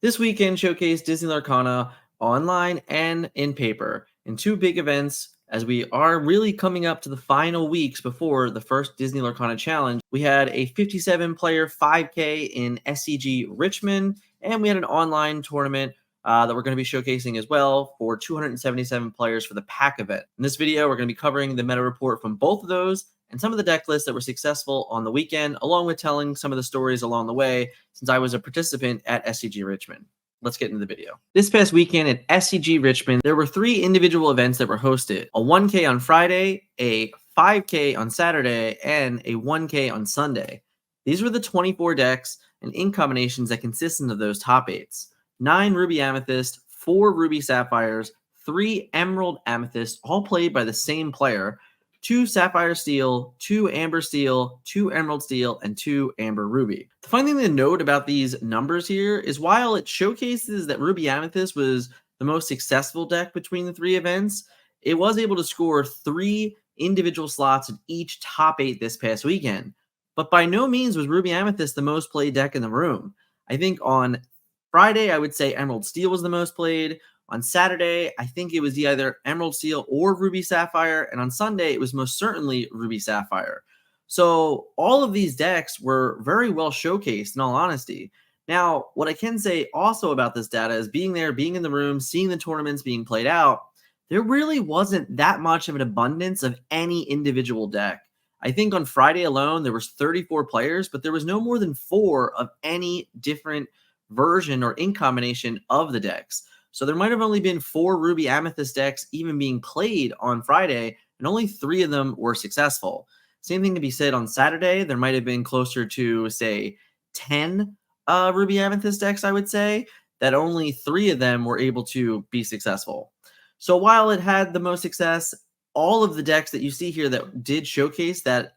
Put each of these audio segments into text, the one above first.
This weekend showcased Disney Lorcana online and in paper in two big events as we are really coming up to the final weeks before the first Disney Lorcana Challenge. We had a 57-player 5K in SCG Richmond, and we had an online tournament that we're going to be showcasing as well for 277 players for the pack event. In this video, we're going to be covering the meta report from both of those and some of the deck lists that were successful on the weekend, along with telling some of the stories along the way since I was a participant at SCG Richmond. Let's get into the video. This past weekend at SCG Richmond, there were 3 individual events that were hosted. A 1K on Friday, a 5K on Saturday, and a 1K on Sunday. These were the 24 decks and ink combinations that consisted of those top 8s. 9 Ruby Amethyst, 4 Ruby Sapphires, 3 Emerald Amethyst, all played by the same player, 2 Sapphire Steel, 2 Amber Steel, 2 Emerald Steel, and 2 Amber Ruby. The funny thing to note about these numbers here is while it showcases that Ruby Amethyst was the most successful deck between the 3 events, it was able to score 3 individual slots in each top 8 this past weekend. But by no means was Ruby Amethyst the most played deck in the room. I think on Friday, I would say Emerald Steel was the most played. On Saturday, I think it was either Emerald Steel or Ruby Sapphire. And on Sunday, it was most certainly Ruby Sapphire. So all of these decks were very well showcased, in all honesty. Now, what I can say also about this data is being there, being in the room, seeing the tournaments being played out, there really wasn't that much of an abundance of any individual deck. I think on Friday alone, there was 34 players, but there was no more than 4 of any different version or ink combination of the decks. So there might have only been 4 Ruby Amethyst decks even being played on Friday, and only 3 of them were successful. Same thing to be said on Saturday. There might have been closer to, say, 10 Ruby Amethyst decks, I would say, that only 3 of them were able to be successful. So while it had the most success, all of the decks that you see here that did showcase that,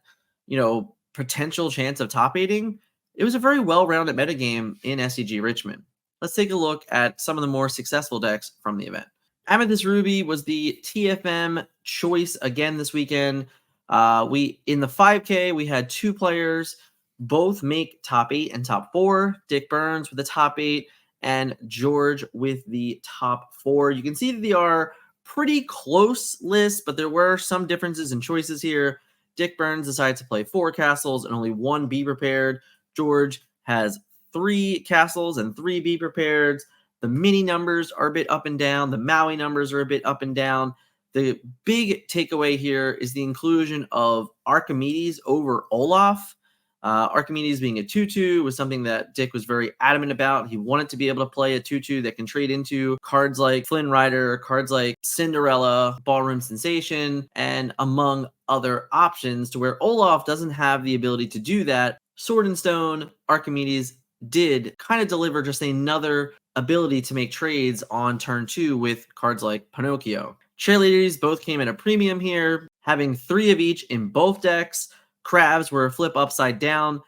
potential chance of top 8ing, it was a very well-rounded metagame in SCG Richmond. Let's take a look at some of the more successful decks from the event. Amethyst Ruby was the TFM choice again this weekend. In the 5K, we had 2 players, both make top 8 and top 4. Dick Burns with the top 8 and George with the top 4. You can see that they are pretty close lists, but there were some differences in choices here. Dick Burns decided to play 4 castles and only 1 Be Prepared. George has 3 castles and 3 Be Prepared. The mini numbers are a bit up and down. The Maui numbers are a bit up and down. The big takeaway here is the inclusion of Archimedes over Olaf. Archimedes being a 2/2 was something that Dick was very adamant about. He wanted to be able to play a 2/2 that can trade into cards like Flynn Rider, cards like Cinderella, Ballroom Sensation, and among other options, to where Olaf doesn't have the ability to do that. Sword and Stone, Archimedes did kind of deliver just another ability to make trades on turn 2 with cards like Pinocchio. Cheerleaders both came at a premium here, having 3 of each in both decks. Crabs were a flip upside down.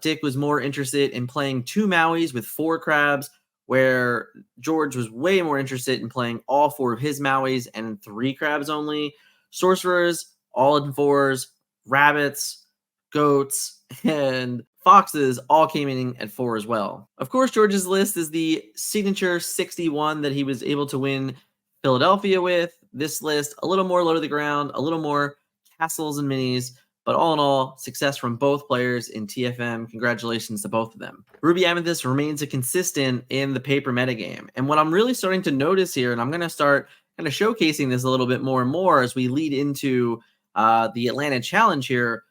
Dick was more interested in playing 2 Mauis with 4 crabs, where George was way more interested in playing all 4 of his Mauis and 3 crabs only. Sorcerers, all in 4s. Rabbits, goats, and foxes all came in at 4 as well. Of course, George's list is the signature 61 that he was able to win Philadelphia with. This list, a little more low to the ground, a little more castles and minis, but all in all, success from both players in TFM. Congratulations to both of them. Ruby Amethyst remains a consistent in the paper metagame. And what I'm really starting to notice here, and I'm going to start kind of showcasing this a little bit more and more as we lead into the Atlanta Challenge here,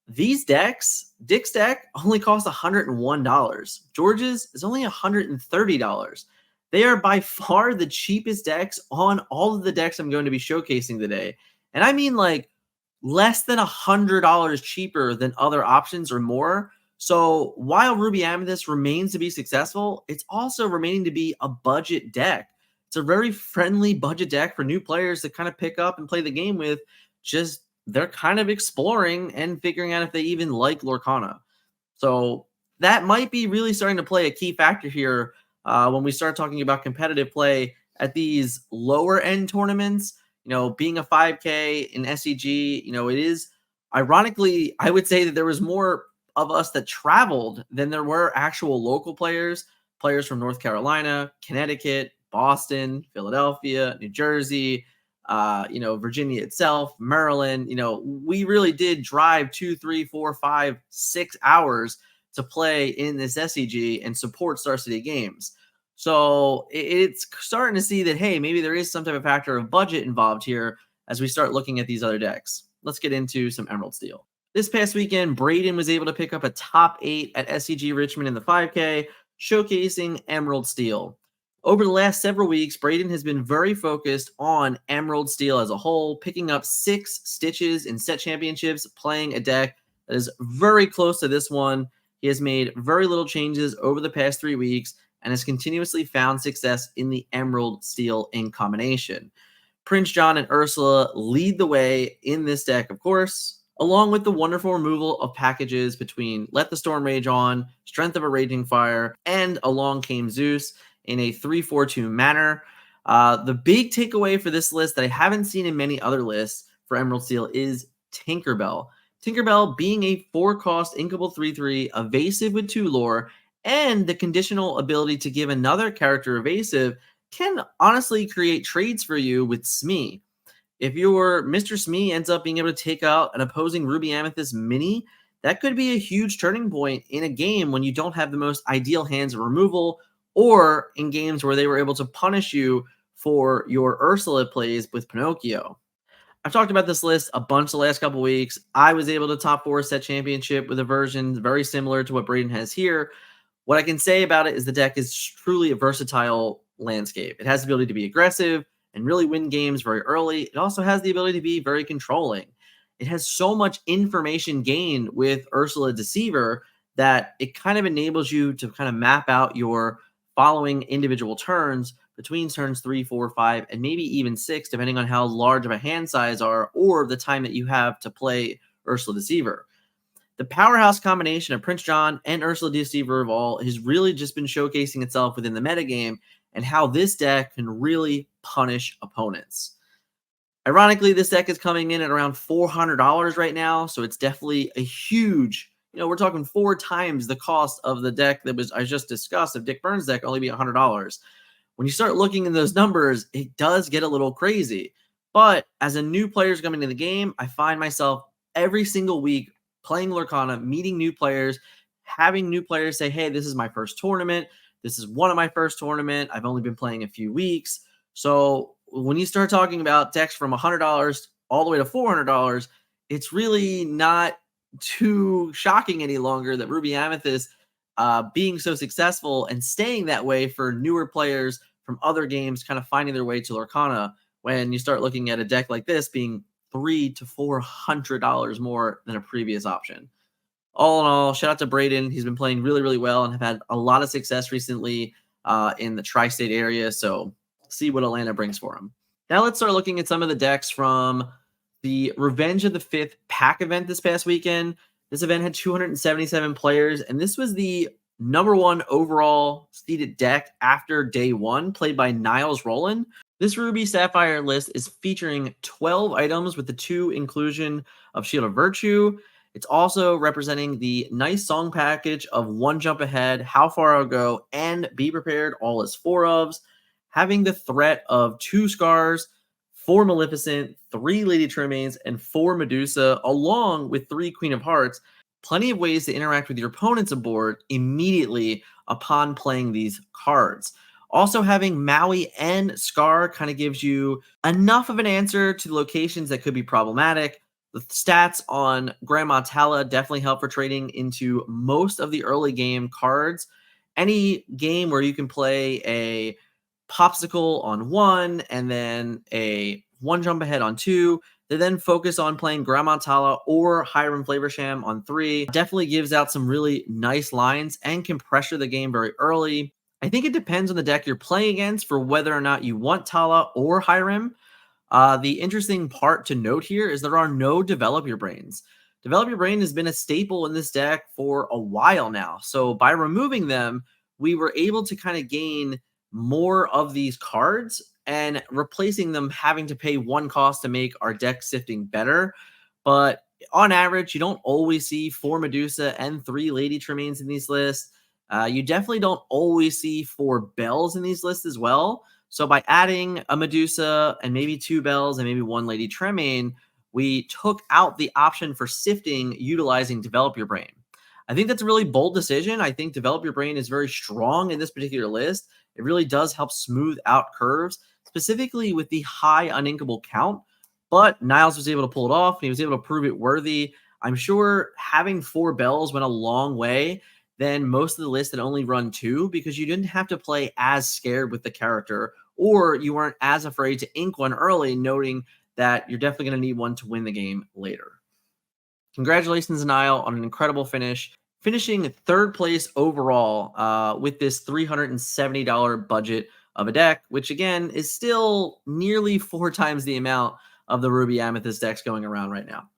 these decks, Dick's deck only cost $101. George's is only $130. They are by far the cheapest decks on all of the decks I'm going to be showcasing today. And I mean like less than $100 cheaper than other options or more. So while Ruby Amethyst remains to be successful, it's also remaining to be a budget deck. It's a very friendly budget deck for new players to kind of pick up and play the game with. Just they're kind of exploring and figuring out if they even like Lorcana. So that might be really starting to play a key factor here when we start talking about competitive play at these lower end tournaments. Being a 5K in SCG, it is ironically, I would say that there was more of us that traveled than there were actual local players players from North Carolina, Connecticut, Boston, Philadelphia, New Jersey, Virginia itself, Maryland. We really did drive 2, 3, 4, 5, 6 hours to play in this SCG and support Star City games. So it's starting to see that, hey, maybe there is some type of factor of budget involved here as we start looking at these other decks. Let's get into some Emerald Steel. This past weekend, Braden was able to pick up a top 8 at SCG Richmond in the 5K, showcasing Emerald Steel. Over the last several weeks, Braden has been very focused on Emerald Steel as a whole, picking up 6 stitches in set championships, playing a deck that is very close to this one. He has made very little changes over the past 3 weeks and has continuously found success in the Emerald Steel ink combination. Prince John and Ursula lead the way in this deck, of course, along with the wonderful removal of packages between Let the Storm Rage On, Strength of a Raging Fire, and Along Came Zeus in a 3-4-2 manner. The big takeaway for this list that I haven't seen in many other lists for Emerald Steel is Tinkerbell. Tinkerbell being a 4-cost inkable 3/3, evasive with 2 lore, and the conditional ability to give another character evasive can honestly create trades for you with Smee. If your Mr. Smee ends up being able to take out an opposing Ruby Amethyst mini, that could be a huge turning point in a game when you don't have the most ideal hands of removal, or in games where they were able to punish you for your Ursula plays with Pinocchio. I've talked about this list a bunch the last couple weeks. I was able to top 4 set championship with a version very similar to what Braden has here. What I can say about it is the deck is truly a versatile landscape. It has the ability to be aggressive and really win games very early. It also has the ability to be very controlling. It has so much information gained with Ursula Deceiver that it kind of enables you to kind of map out your following individual turns between turns 3, 4, 5, and maybe even 6, depending on how large of a hand size are or the time that you have to play Ursula Deceiver. The powerhouse combination of Prince John and Ursula Deceiver of all has really just been showcasing itself within the metagame and how this deck can really punish opponents. Ironically, this deck is coming in at around $400 right now, so it's definitely a huge, we're talking 4 times the cost of the deck that I just discussed of Dick Burns' deck, only be $100. When you start looking in those numbers, it does get a little crazy. But as a new player coming into the game, I find myself every single week playing Lorcana, meeting new players, having new players say, hey, this is my first tournament. This is one of my first tournament. I've only been playing a few weeks. So when you start talking about decks from $100 all the way to $400, it's really not too shocking any longer that Ruby Amethyst being so successful and staying that way for newer players from other games kind of finding their way to Lorcana when you start looking at a deck like this being $300 to $400 more than a previous option. All in all, shout out to Braden. He's been playing really, really well and have had a lot of success recently in the tri-state area. So see what Atlanta brings for him. Now let's start looking at some of the decks from the Revenge of the Fifth pack event this past weekend. This event had 277 players, and this was the #1 overall seeded deck after day 1, played by Niles Roland. This Ruby Sapphire list is featuring 12 items with the 2 inclusion of Shield of Virtue. It's also representing the nice song package of One Jump Ahead, How Far I'll Go, and Be Prepared, all as 4 ofs. Having the threat of 2 Scars, 4 Maleficent, 3 Lady Tremaines, and 4 Medusa, along with 3 Queen of Hearts. Plenty of ways to interact with your opponent's board immediately upon playing these cards. Also, having Maui and Scar kind of gives you enough of an answer to the locations that could be problematic. The stats on Grandma Tala definitely help for trading into most of the early game cards. Any game where you can play a Popsicle on 1 and then a One Jump Ahead on 2, they then focus on playing Grandma Tala or Hiram Flavorsham on 3. Definitely gives out some really nice lines and can pressure the game very early. I think it depends on the deck you're playing against for whether or not you want Tala or Hiram. The interesting part to note here is there are no Develop Your Brains. Develop Your Brain has been a staple in this deck for a while now. So by removing them, we were able to kind of gain more of these cards and replacing them having to pay 1 cost to make our deck sifting better. But on average, you don't always see 4 Medusa and 3 Lady Tremaines in these lists. You definitely don't always see 4 bells in these lists as well. So by adding a Medusa and maybe 2 bells and maybe 1 Lady Tremaine, we took out the option for sifting utilizing Develop Your Brain. I think that's a really bold decision. I think Develop Your Brain is very strong in this particular list. It really does help smooth out curves, specifically with the high uninkable count. But Niles was able to pull it off, and he was able to prove it worthy. I'm sure having 4 bells went a long way than most of the lists that only run 2, because you didn't have to play as scared with the character, or you weren't as afraid to ink one early, noting that you're definitely going to need one to win the game later. Congratulations, Niall, on an incredible finish, finishing third place overall with this $370 budget of a deck, which again is still nearly 4 times the amount of the Ruby Amethyst decks going around right now.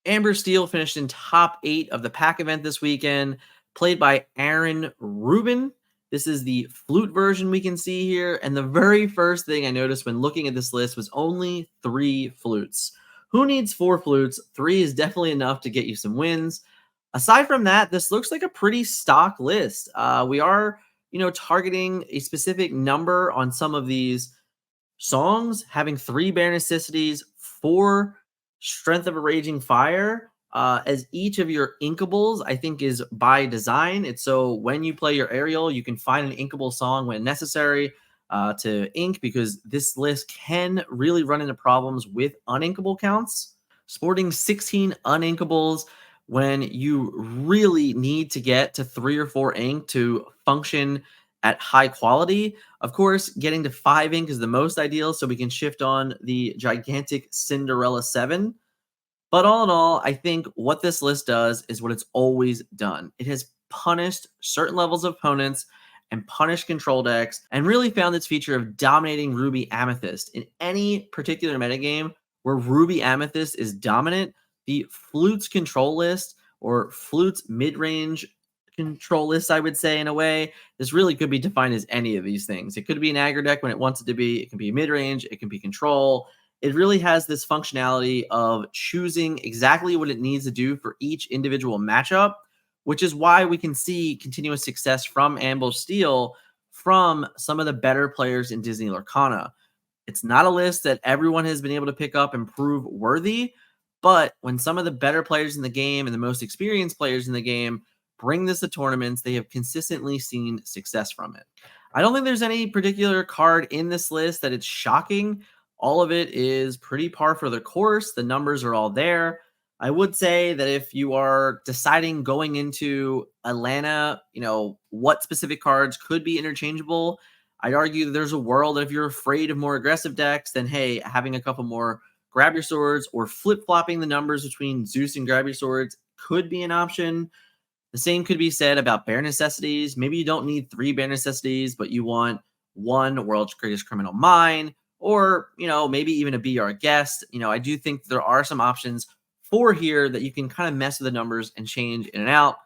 Amber Steel finished in top 8 of the pack event this weekend, played by Aaron Rubin. This is the flute version we can see here. And the very first thing I noticed when looking at this list was only 3 flutes. Who needs 4 flutes? 3 is definitely enough to get you some wins. Aside from that, this looks like a pretty stock list. We are, targeting a specific number on some of these songs, having 3 bare necessities, 4 strength of a raging fire, as each of your inkables, I think, is by design. It's so when you play your aerial, you can find an inkable song when necessary to ink, because this list can really run into problems with uninkable counts. Sporting 16 uninkables when you really need to get to 3 or 4 ink to function at high quality. Of course, getting to 5 ink is the most ideal, so we can shift on the gigantic Cinderella 7. But all in all, I think what this list does is what it's always done. It has punished certain levels of opponents and punished control decks, and really found its feature of dominating Ruby Amethyst. In any particular metagame where Ruby Amethyst is dominant, the Flutes control list, or Flutes mid-range control list, I would say, in a way, this really could be defined as any of these things. It could be an aggro deck when it wants it to be. It can be mid-range. It can be control. It really has this functionality of choosing exactly what it needs to do for each individual matchup, which is why we can see continuous success from Ambush Steel from some of the better players in Disney Lorcana. It's not a list that everyone has been able to pick up and prove worthy, but when some of the better players in the game and the most experienced players in the game bring this to tournaments, they have consistently seen success from it. I don't think there's any particular card in this list that it's shocking. All of it is pretty par for the course. The numbers are all there. I would say that if you are deciding going into Atlanta, what specific cards could be interchangeable, I'd argue that there's a world that if you're afraid of more aggressive decks, then hey, having a couple more Grab Your Swords or flip-flopping the numbers between Zeus and Grab Your Swords could be an option. The same could be said about bare necessities. Maybe you don't need 3 bare necessities, but you want 1 World's Greatest Criminal Mind, or, maybe even a Be Our Guest. I do think there are some options for here that you can kind of mess with the numbers and change in and out.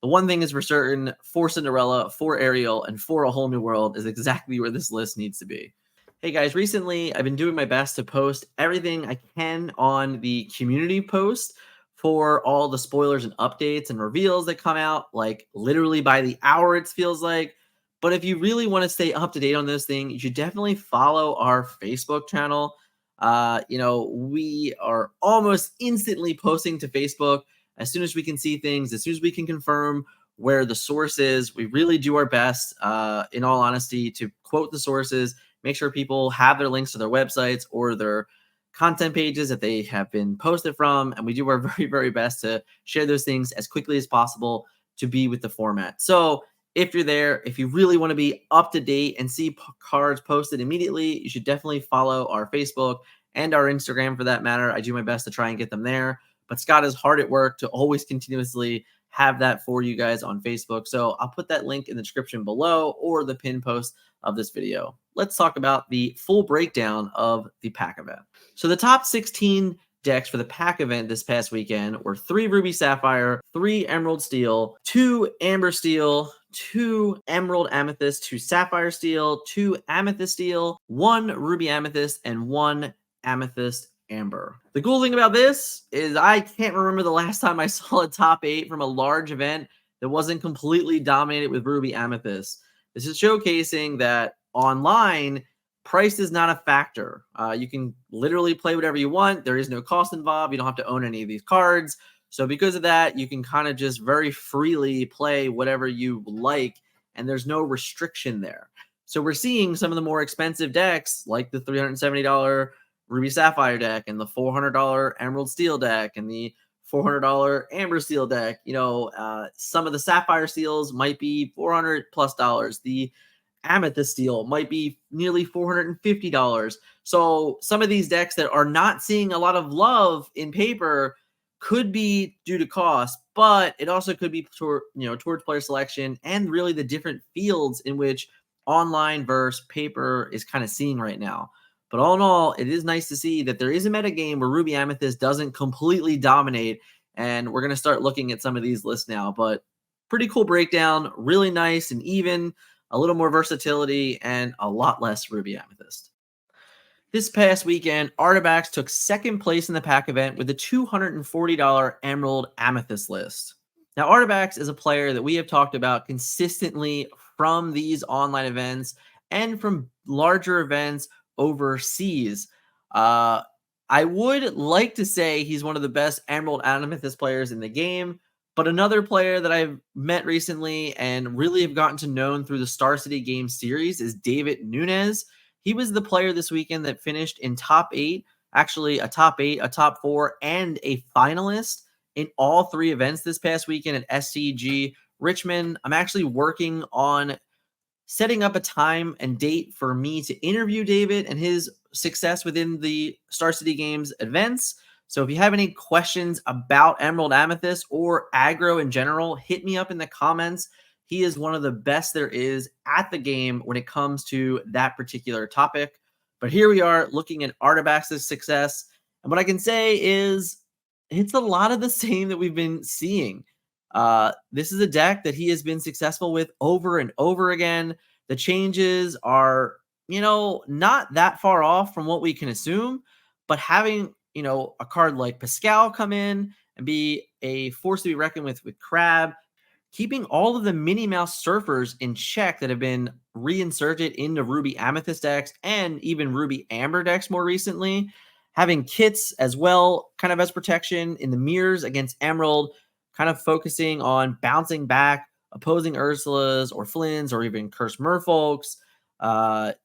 The one thing is for certain, for Cinderella, for Ariel, and for A Whole New World is exactly where this list needs to be. Hey guys, recently I've been doing my best to post everything I can on the community post for all the spoilers and updates and reveals that come out, like literally by the hour, it feels like. But if you really want to stay up to date on this thing, you should definitely follow our Facebook channel. We are almost instantly posting to Facebook as soon as we can see things, as soon as we can confirm where the source is. We really do our best, in all honesty, to quote the sources, make sure people have their links to their websites or their content pages that they have been posted from. And we do our very, very best to share those things as quickly as possible to be with the format. So if you're there, if you really want to be up to date and see cards posted immediately, you should definitely follow our Facebook and our Instagram for that matter. I do my best to try and get them there. But Scott is hard at work to always continuously have that for you guys on Facebook. So I'll put that link in the description below or the pin post of this video. Let's talk about the full breakdown of the pack event. So the top 16 decks for the pack event this past weekend were 3 Ruby Sapphire, 3 Emerald Steel, 2 Amber Steel, 2 Emerald Amethyst, 2 Sapphire Steel, 2 Amethyst Steel, 1 Ruby Amethyst, and 1 Amethyst Amber. The cool thing about this is I can't remember the last time I saw a top 8 from a large event that wasn't completely dominated with Ruby Amethyst. This is showcasing that online, price is not a factor. You can literally play whatever you want. There is no cost involved. You don't have to own any of these cards. So because of that, you can kind of just very freely play whatever you like, and there's no restriction there. So we're seeing some of the more expensive decks, like the $370 Ruby Sapphire deck and the $400 Emerald Steel deck and the $400 Amber Steel deck. Some of the Sapphire Steels might be $400+ The Amethyst Steel might be nearly $450. So some of these decks that are not seeing a lot of love in paper could be due to cost, but it also could be towards player selection and really the different fields in which online versus paper is kind of seeing right now. But all in all, it is nice to see that there is a meta game where Ruby Amethyst doesn't completely dominate, and we're going to start looking at some of these lists now. But pretty cool breakdown, really nice and even, a little more versatility, and a lot less Ruby Amethyst. This past weekend, Artifacts took second place in the pack event with a $240 Emerald Amethyst list. Now, Artifacts is a player that we have talked about consistently from these online events and from larger events overseas. I would like to say he's one of the best Emerald Amethyst players in the game, but another player that I've met recently and really have gotten to know through the Star City Game series is David Nunes. He was the player this weekend that finished in top 8, actually a top 8, a top 4, and a finalist in all 3 events this past weekend at SCG Richmond. I'm actually working on setting up a time and date for me to interview David and his success within the Star City Games events. So if you have any questions about Emerald Amethyst or aggro in general, hit me up in the comments. He is one of the best there is at the game when it comes to that particular topic. But here we are looking at Artifacts' success. And what I can say is it's a lot of the same that we've been seeing. This is a deck that he has been successful with over and over again. The changes are, not that far off from what we can assume, but having, a card like Pascal come in and be a force to be reckoned with Crab, keeping all of the Minnie Mouse surfers in check that have been reinserted into Ruby Amethyst decks and even Ruby Amber decks more recently, having kits as well, kind of as protection in the mirrors against Emerald, kind of focusing on bouncing back, opposing Ursula's or Flynn's or even Cursed Merfolk's,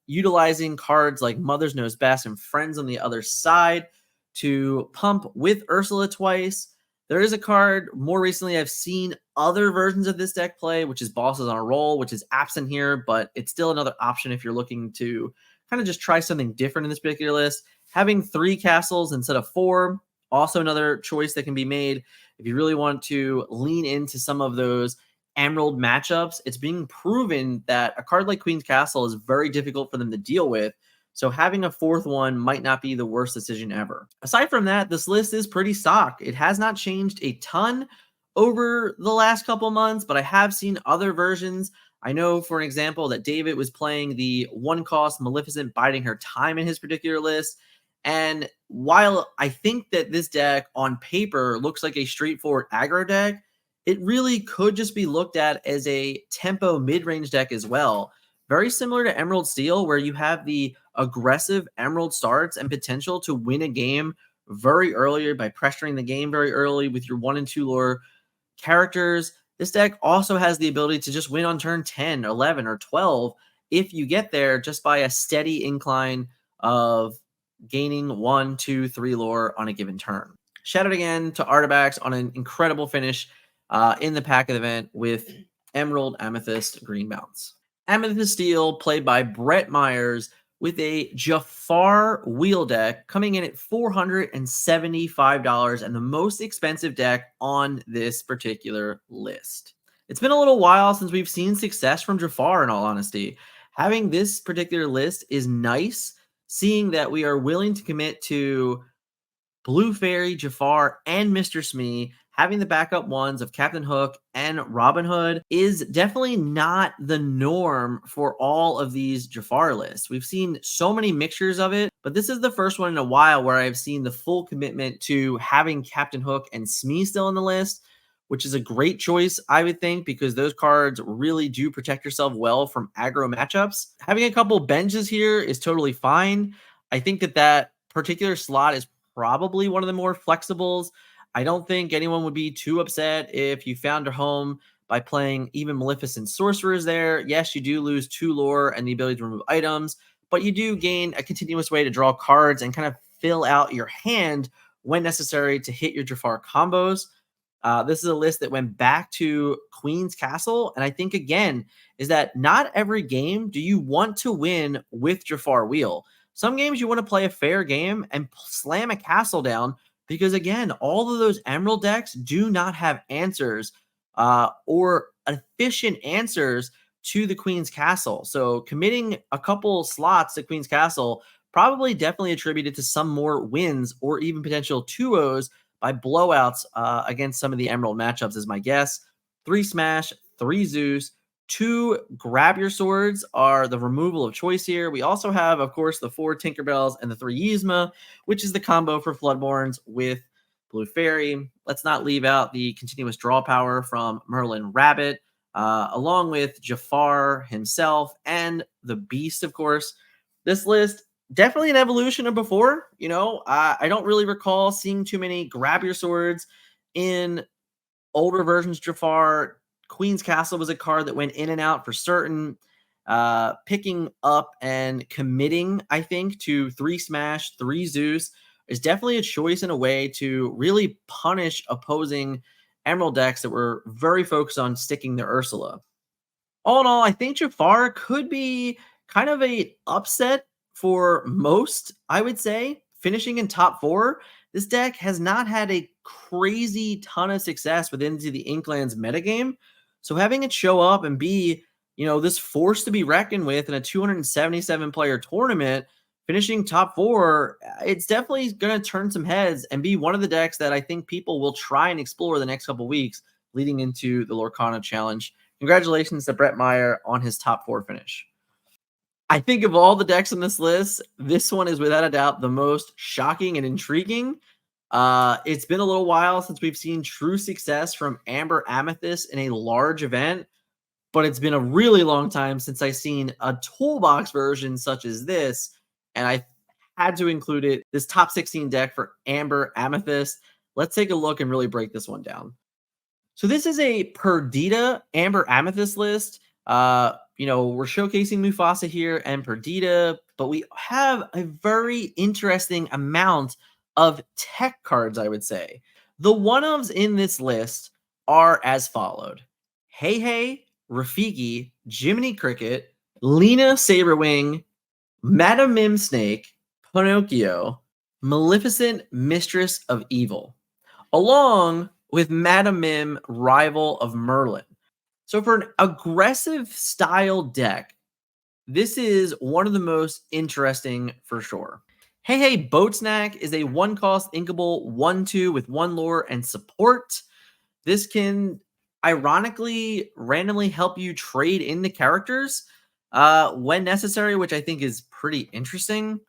utilizing cards like Mother's Knows Best and Friends on the other side to pump with Ursula twice. There is a card more recently I've seen other versions of this deck play, which is Bosses on a Roll, which is absent here, but it's still another option if you're looking to kind of just try something different in this particular list. Having 3 castles instead of 4, also another choice that can be made if you really want to lean into some of those Emerald matchups. It's being proven that a card like Queen's Castle is very difficult for them to deal with. So having a 4th one might not be the worst decision ever. Aside from that, this list is pretty stock. It has not changed a ton over the last couple months, but I have seen other versions. I know, for an example, that David was playing the 1-cost Maleficent Biding Her Time in his particular list. And while I think that this deck on paper looks like a straightforward aggro deck, it really could just be looked at as a tempo mid-range deck as well. Very similar to Emerald Steel, where you have the aggressive Emerald starts and potential to win a game very early by pressuring the game very early with your 1 and 2 lore characters. This deck also has the ability to just win on turn 10, 11, or 12 if you get there just by a steady incline of gaining 1, 2, 3 lore on a given turn. Shout out again to Artifacts on an incredible finish in the pack event with Emerald Amethyst Green Bounce. Amethyst Steel, played by Brett Myers, with a Jafar Wheel deck coming in at $475 and the most expensive deck on this particular list. It's been a little while since we've seen success from Jafar, in all honesty. Having this particular list is nice, seeing that we are willing to commit to Blue Fairy, Jafar, and Mr. Smee. Having the backup ones of Captain Hook and Robin Hood is definitely not the norm for all of these Jafar lists. We've seen so many mixtures of it, but this is the first one in a while where I've seen the full commitment to having Captain Hook and Smee still on the list. which is a great choice, I would think, because those cards really do protect yourself well from aggro matchups. Having a couple benches here is totally fine. I think that that particular slot is probably one of the more flexibles. I don't think anyone would be too upset if you found a home by playing even Maleficent Sorcerers there. Yes, you do lose 2 lore and the ability to remove items, but you do gain a continuous way to draw cards and kind of fill out your hand when necessary to hit your Jafar combos. This is a list that went back to Queen's Castle, and I think again is that not every game do you want to win with Jafar Wheel. Some games you want to play a fair game and slam a castle down because again, all of those Emerald decks do not have answers or efficient answers to the Queen's Castle. So committing a couple slots to Queen's Castle probably definitely attributed to some more wins or even potential 2-0s by blowouts against some of the Emerald matchups is my guess. 3 Smash, 3 Zeus, 2 Grab Your Swords are the removal of choice here. We also have, of course, the 4 Tinkerbells and the 3 Yzma, which is the combo for Floodborns with Blue Fairy. Let's not leave out the continuous draw power from Merlin Rabbit, along with Jafar himself and the Beast, of course. This list definitely an evolution of before. I don't really recall seeing too many Grab Your Swords in older versions. Jafar, Queen's Castle was a card that went in and out for certain. Picking up and committing, I think, to 3 Smash, 3 Zeus is definitely a choice in a way to really punish opposing Emerald decks that were very focused on sticking to Ursula. All in all, I think Jafar could be kind of a upset for most, I would say, finishing in top 4. This deck has not had a crazy ton of success within Into the Inklands metagame. So having it show up and be, this force to be reckoned with in a 277 player tournament, finishing top 4, it's definitely going to turn some heads and be one of the decks that I think people will try and explore the next couple weeks leading into the Lorcana Challenge. Congratulations to Brett Meyer on his top 4 finish. I think of all the decks on this list, this one is without a doubt the most shocking and intriguing. It's been a little while since we've seen true success from Amber Amethyst in a large event, but it's been a really long time since I've seen a toolbox version such as this, and I had to include it. This top 16 deck for Amber Amethyst. Let's take a look and really break this one down. So this is a Perdita Amber Amethyst list. We're showcasing Mufasa here and Perdita, but we have a very interesting amount of tech cards, I would say. The one-ofs in this list are as followed. Hey Hey, Rafiki, Jiminy Cricket, Lena Saberwing, Madame Mim Snake, Pinocchio, Maleficent Mistress of Evil, along with Madame Mim, Rival of Merlin. So for an aggressive style deck, this is one of the most interesting for sure. Hey Hey Boat Snack is a 1-cost inkable 1/2 with 1 lore and support. This can ironically randomly help you trade in the characters when necessary, which I think is pretty interesting.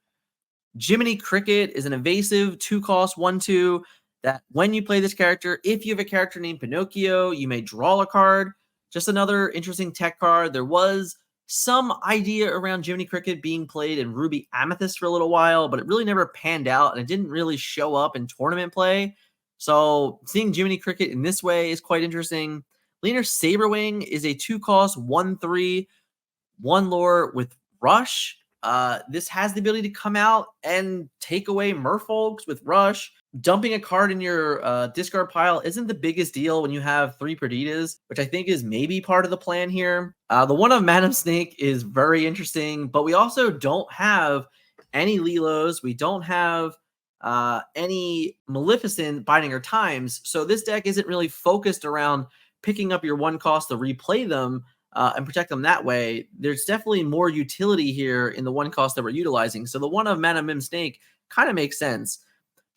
Jiminy Cricket is an evasive 2-cost 1/2 that when you play this character, if you have a character named Pinocchio, you may draw a card. Just another interesting tech card. There was some idea around Jiminy Cricket being played in Ruby Amethyst for a little while, but it really never panned out and it didn't really show up in tournament play. So seeing Jiminy Cricket in this way is quite interesting. Lena Saberwing is a 2-cost 1/3, 1 lore with Rush. This has the ability to come out and take away merfolks with Rush. Dumping a card in your discard pile isn't the biggest deal when you have 3 Perditas, which I think is maybe part of the plan here. The one of Madam Snake is very interesting, but we also don't have any Lilos. We don't have any Maleficent Biding Her Times. So this deck isn't really focused around picking up your 1 cost to replay them and protect them that way. There's definitely more utility here in the 1 cost that we're utilizing. So the one of Madam Mim Snake kind of makes sense.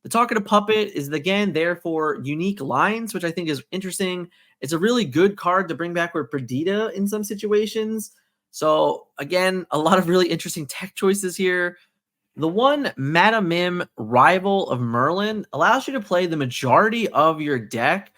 The Talkative Puppet is, again, there for unique lines, which I think is interesting. It's a really good card to bring back with Perdita in some situations. So, again, a lot of really interesting tech choices here. The one Madame Mim, Rival of Merlin, allows you to play the majority of your deck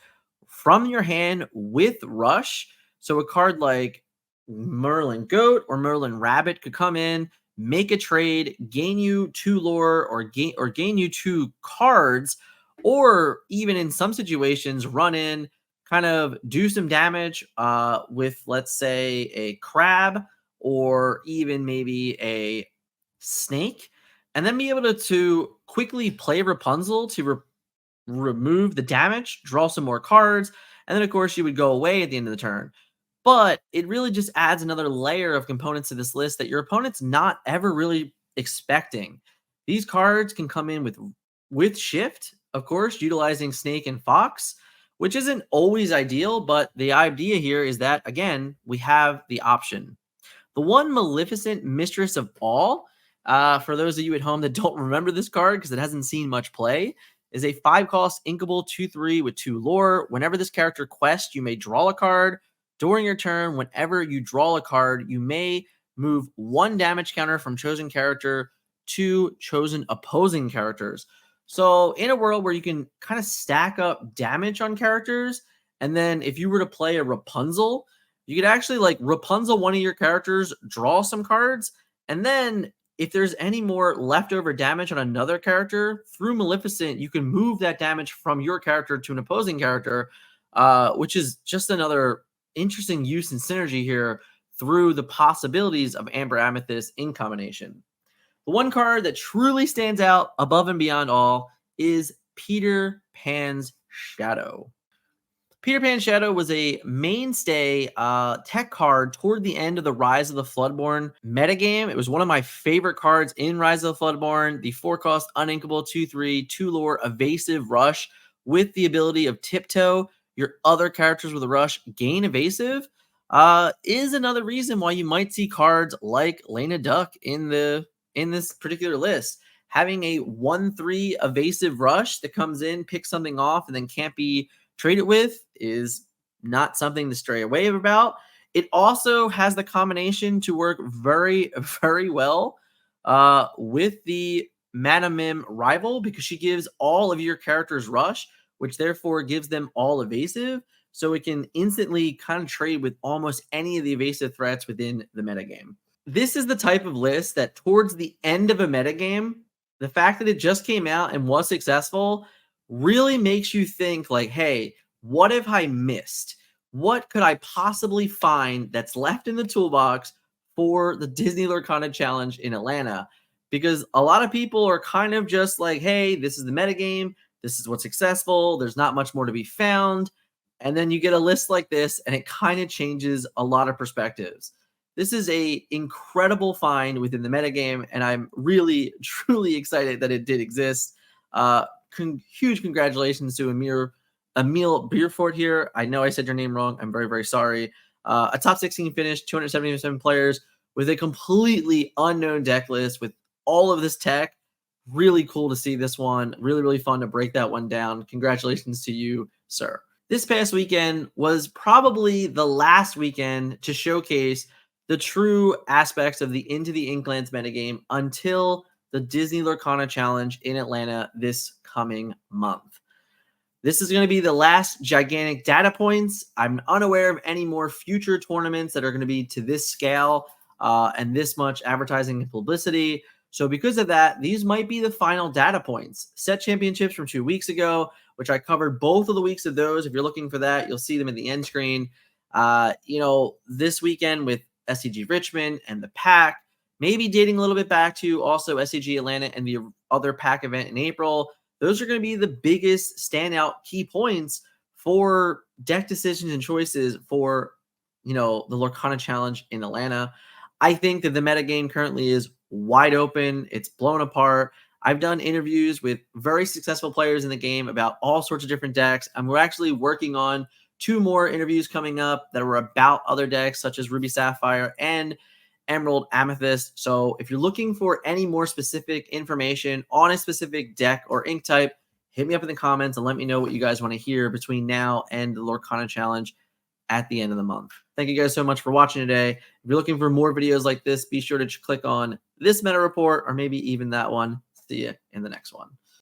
from your hand with Rush. So a card like Merlin Goat or Merlin Rabbit could come in, make a trade, gain you 2 lore or gain you 2 cards, or even in some situations run in, kind of do some damage with, let's say, a crab or even maybe a snake, and then be able to quickly play Rapunzel to remove the damage, draw some more cards, and then of course you would go away at the end of the turn. But it really just adds another layer of components to this list that your opponent's not ever really expecting. These cards can come in with shift, of course, utilizing Snake and Fox, which isn't always ideal, but the idea here is that again, we have the option. The one Maleficent Mistress of All, for those of you at home that don't remember this card because it hasn't seen much play, is a 5-cost inkable 2/3 with 2 lore. Whenever this character quests, you may draw a card. During your turn, whenever you draw a card, you may move 1 damage counter from chosen character to chosen opposing characters. So, in a world where you can kind of stack up damage on characters, and then if you were to play a Rapunzel, you could actually like Rapunzel one of your characters, draw some cards, and then if there's any more leftover damage on another character through Maleficent, you can move that damage from your character to an opposing character, which is just another interesting use and synergy here through the possibilities of Amber Amethyst in combination. The one card that truly stands out above and beyond all is Peter Pan's Shadow. Peter Pan Shadow was a mainstay tech card toward the end of the Rise of the Floodborn metagame. It was one of my favorite cards in Rise of the Floodborn. The 4-cost uninkable 2/3, 2 lore evasive rush with the ability of tiptoe. Your other characters with a rush gain evasive is another reason why you might see cards like Lena Duck in this particular list. Having a 1/3 evasive rush that comes in, picks something off, and then can't be trade it with is not something to stray away about. It also has the combination to work very, very well with the Manamim rival because she gives all of your characters rush, which therefore gives them all evasive. So it can instantly kind of trade with almost any of the evasive threats within the metagame. This is the type of list that towards the end of a metagame, the fact that it just came out and was successful really makes you think like, hey, what have I missed? What could I possibly find that's left in the toolbox for the Disney Lorcana Challenge in Atlanta? Because a lot of people are kind of just like, hey, this is the metagame. This is what's successful. There's not much more to be found. And then you get a list like this, and it kind of changes a lot of perspectives. This is a incredible find within the metagame, and I'm really, truly excited that it did exist. Huge congratulations to Emil Bierfort here. I know I said your name wrong. I'm very, very sorry. A top 16 finish, 277 players with a completely unknown deck list with all of this tech. Really cool to see this one. Really, really fun to break that one down. Congratulations to you, sir. This past weekend was probably the last weekend to showcase the true aspects of the Into the Inklands metagame until the Disney Lorcana Challenge in Atlanta this coming month. This is going to be the last gigantic data points. I'm unaware of any more future tournaments that are going to be to this scale and this much advertising and publicity. So because of that, these might be the final data points. Set championships from 2 weeks ago, which I covered both of the weeks of those. If you're looking for that, you'll see them in the end screen. This weekend with SCG Richmond and the pack, maybe dating a little bit back to also SCG Atlanta and the other pack event in April. Those are going to be the biggest standout key points for deck decisions and choices for, the Lorcana Challenge in Atlanta. I think that the metagame currently is wide open. It's blown apart. I've done interviews with very successful players in the game about all sorts of different decks, and we're actually working on 2 more interviews coming up that are about other decks such as Ruby Sapphire and Emerald Amethyst. So if you're looking for any more specific information on a specific deck or ink type, hit me up in the comments and let me know what you guys want to hear between now and the Lorcana Challenge at the end of the month. Thank you guys so much for watching today. If you're looking for more videos like this, be sure to click on this meta report or maybe even that one. See you in the next one.